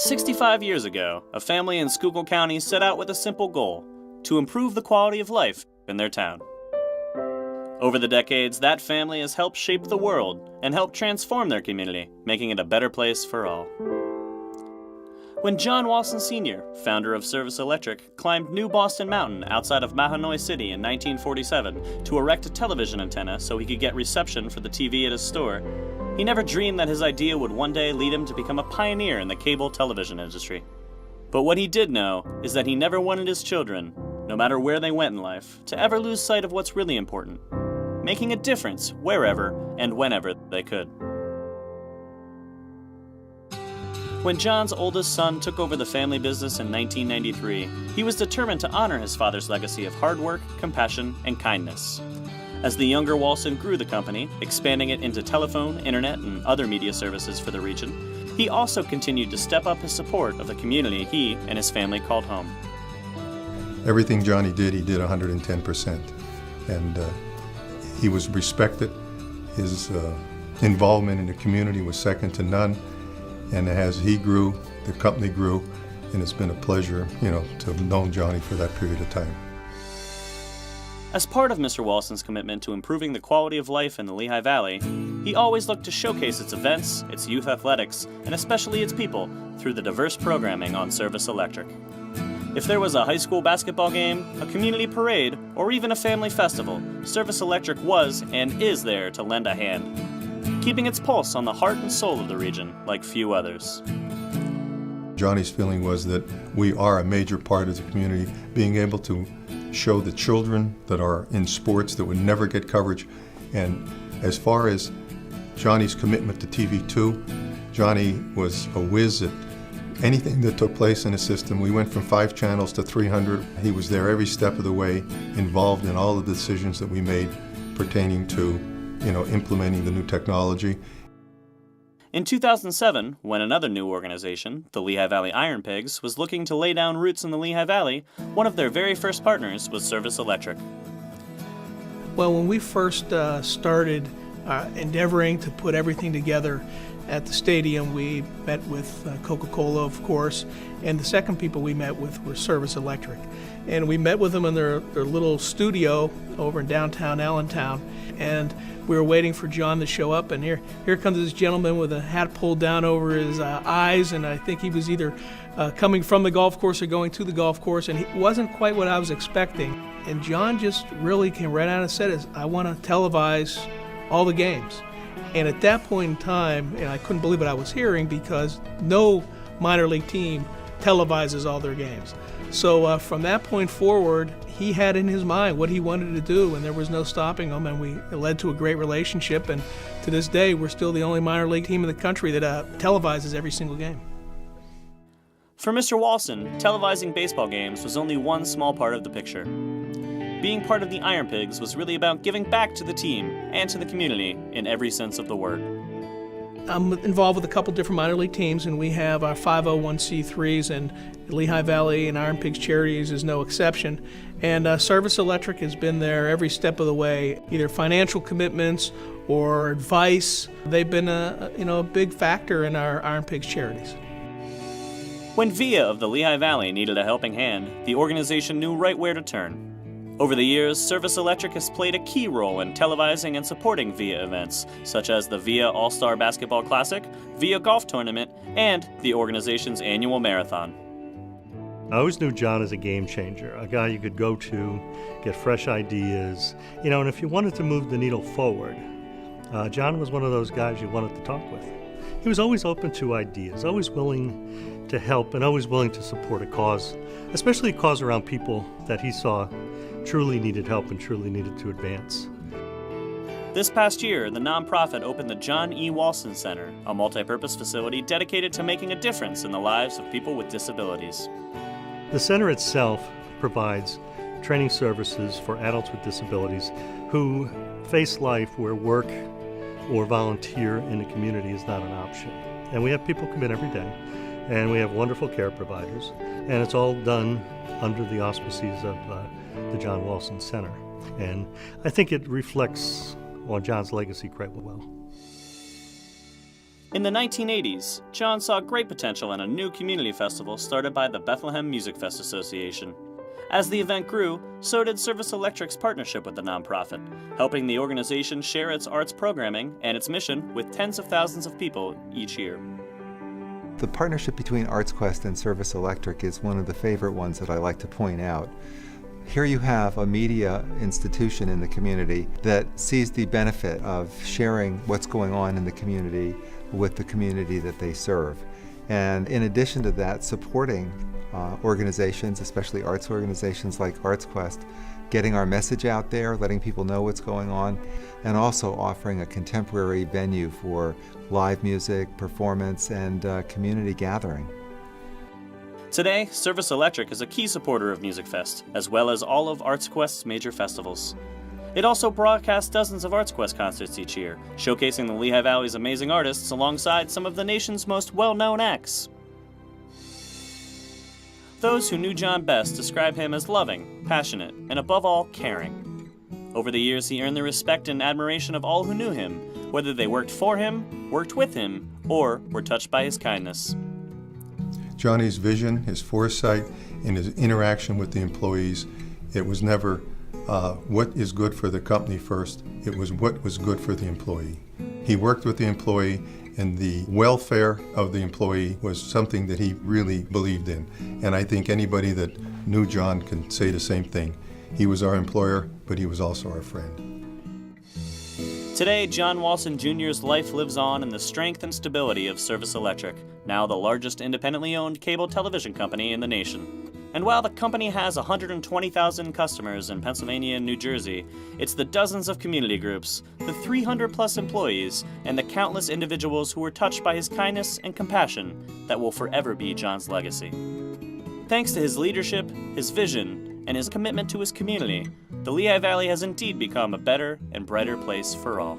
65 years ago, a family in Schuylkill County set out with a simple goal: to improve the quality of life in their town. Over the decades, that family has helped shape the world and helped transform their community, making it a better place for all. When John Walson Sr., founder of Service Electric, climbed New Boston Mountain outside of Mahanoy City in 1947 to erect a television antenna so he could get reception for the TV at his store, he never dreamed that his idea would one day lead him to become a pioneer in the cable television industry. But what he did know is that he never wanted his children, no matter where they went in life, to ever lose sight of what's really important: making a difference wherever and whenever they could. When John's oldest son took over the family business in 1993, he was determined to honor his father's legacy of hard work, compassion, and kindness. As the younger Walson grew the company, expanding it into telephone, internet, and other media services for the region, he also continued to step up his support of the community he and his family called home. Everything Johnny did, he did 110%. And he was respected. His involvement in the community was second to none. And as he grew, the company grew, and it's been a pleasure, to have known Johnny for that period of time. As part of Mr. Walson's commitment to improving the quality of life in the Lehigh Valley, he always looked to showcase its events, its youth athletics, and especially its people through the diverse programming on Service Electric. If there was a high school basketball game, a community parade, or even a family festival, Service Electric was and is there to lend a hand, keeping its pulse on the heart and soul of the region like few others. Johnny's feeling was that we are a major part of the community, being able to show the children that are in sports that would never get coverage. And as far as Johnny's commitment to TV2, Johnny was a whiz at anything that took place in the system. We went from 5 channels to 300. He was there every step of the way, involved in all of the decisions that we made pertaining to, implementing the new technology. In 2007, when another new organization, the Lehigh Valley Iron Pigs, was looking to lay down roots in the Lehigh Valley, one of their very first partners was Service Electric. Well, when we first started endeavoring to put everything together at the stadium, we met with Coca-Cola, of course, and the second people we met with were Service Electric. And we met with them in their little studio over in downtown Allentown, and we were waiting for John to show up, and here comes this gentleman with a hat pulled down over his eyes, and I think he was either coming from the golf course or going to the golf course, and he wasn't quite what I was expecting. And John just really came right out and said, I want to televise all the games. And at that point in time, and I couldn't believe what I was hearing, because no minor league team televises all their games. So from that point forward, he had in his mind what he wanted to do, and there was no stopping him, and it led to a great relationship. And to this day, we're still the only minor league team in the country that televises every single game. For Mr. Walson, televising baseball games was only one small part of the picture. Being part of the Iron Pigs was really about giving back to the team and to the community in every sense of the word. I'm involved with a couple different minor league teams, and we have our 501c3s, and Lehigh Valley and Iron Pigs Charities is no exception. And Service Electric has been there every step of the way, either financial commitments or advice. They've been a big factor in our Iron Pigs Charities. When VIA of the Lehigh Valley needed a helping hand, the organization knew right where to turn. Over the years, Service Electric has played a key role in televising and supporting VIA events, such as the VIA All-Star Basketball Classic, VIA Golf Tournament, and the organization's annual marathon. I always knew John as a game changer, a guy you could go to, get fresh ideas, and if you wanted to move the needle forward, John was one of those guys you wanted to talk with. He was always open to ideas, always willing to help, and always willing to support a cause, especially a cause around people that he saw truly needed help and truly needed to advance. This past year, the nonprofit opened the John E. Walson Center, a multi-purpose facility dedicated to making a difference in the lives of people with disabilities. The center itself provides training services for adults with disabilities who face life where work or volunteer in the community is not an option. And we have people come in every day, and we have wonderful care providers, and it's all done under the auspices of the John Walson Center. And I think it reflects on John's legacy quite well. In the 1980s, John saw great potential in a new community festival started by the Bethlehem Musikfest Association. As the event grew, so did Service Electric's partnership with the nonprofit, helping the organization share its arts programming and its mission with tens of thousands of people each year. The partnership between ArtsQuest and Service Electric is one of the favorite ones that I like to point out. Here you have a media institution in the community that sees the benefit of sharing what's going on in the community with the community that they serve. And in addition to that, supporting organizations, especially arts organizations like ArtsQuest, getting our message out there, letting people know what's going on, and also offering a contemporary venue for live music, performance, and community gathering. Today, Service Electric is a key supporter of Musikfest, as well as all of ArtsQuest's major festivals. It also broadcasts dozens of ArtsQuest concerts each year, showcasing the Lehigh Valley's amazing artists alongside some of the nation's most well-known acts. Those who knew John best describe him as loving, passionate, and above all, caring. Over the years, he earned the respect and admiration of all who knew him, whether they worked for him, worked with him, or were touched by his kindness. Johnny's vision, his foresight, and his interaction with the employees, it was never what is good for the company first, it was what was good for the employee. He worked with the employee, and the welfare of the employee was something that he really believed in. And I think anybody that knew John can say the same thing. He was our employer, but he was also our friend. Today, John Walson Jr.'s life lives on in the strength and stability of Service Electric, now the largest independently owned cable television company in the nation. And while the company has 120,000 customers in Pennsylvania and New Jersey, it's the dozens of community groups, the 300-plus employees, and the countless individuals who were touched by his kindness and compassion that will forever be John's legacy. Thanks to his leadership, his vision, and his commitment to his community, the Lehigh Valley has indeed become a better and brighter place for all.